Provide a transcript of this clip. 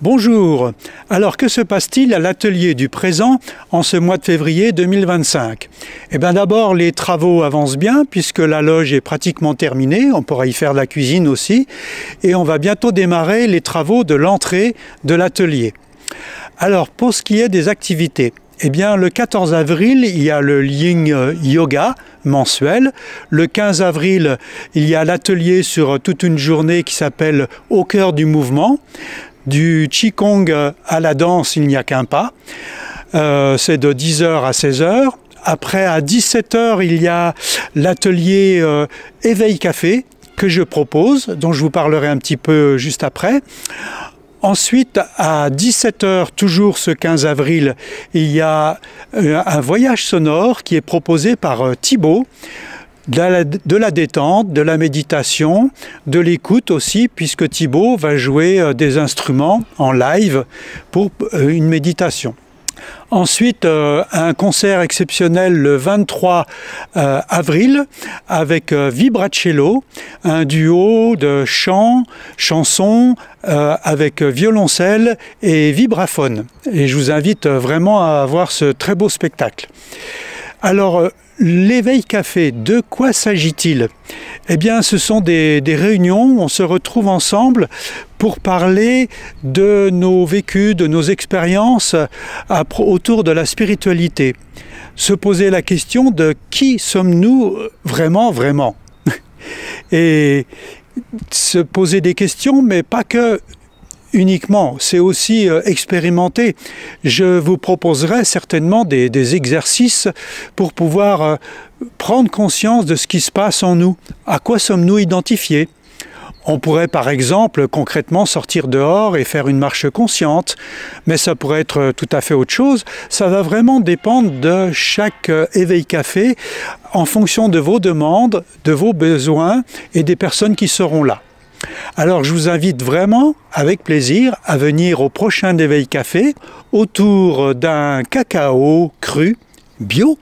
Bonjour. Alors que se passe-t-il à l'atelier du présent en ce mois de février 2025? Eh bien d'abord, les travaux avancent bien puisque la loge est pratiquement terminée. On pourra y faire de la cuisine aussi. Et on va bientôt démarrer les travaux de l'entrée de l'atelier. Alors pour ce qui est des activités, eh bien le 14 avril, il y a le Yin Yoga mensuel. Le 15 avril, il y a l'atelier sur toute une journée qui s'appelle Au cœur du mouvement. Du Qigong à la danse, il n'y a qu'un pas. C'est de 10h à 16h. Après, à 17h, il y a l'atelier Éveil Café que je propose, dont je vous parlerai un petit peu juste après. Ensuite, à 17h, toujours ce 15 avril, il y a un voyage sonore qui est proposé par Thibaut. De la détente, de la méditation, de l'écoute aussi, puisque Thibaut va jouer des instruments en live pour une méditation. Ensuite, un concert exceptionnel le 23 avril avec Vibracello, un duo de chant, chansons avec violoncelle et vibraphone. Et je vous invite vraiment à voir ce très beau spectacle. Alors, l'éveil café, de quoi s'agit-il? Eh bien, ce sont des réunions où on se retrouve ensemble pour parler de nos vécus, de nos expériences autour de la spiritualité. Se poser la question de qui sommes-nous vraiment, vraiment? Et se poser des questions, mais pas que uniquement, c'est aussi expérimenter. Je vous proposerai certainement des exercices pour pouvoir prendre conscience de ce qui se passe en nous. À quoi sommes-nous identifiés? On pourrait par exemple concrètement sortir dehors et faire une marche consciente, mais ça pourrait être tout à fait autre chose. Ça va vraiment dépendre de chaque éveil café en fonction de vos demandes, de vos besoins et des personnes qui seront là. Alors je vous invite vraiment avec plaisir à venir au prochain Éveil Café autour d'un cacao cru bio.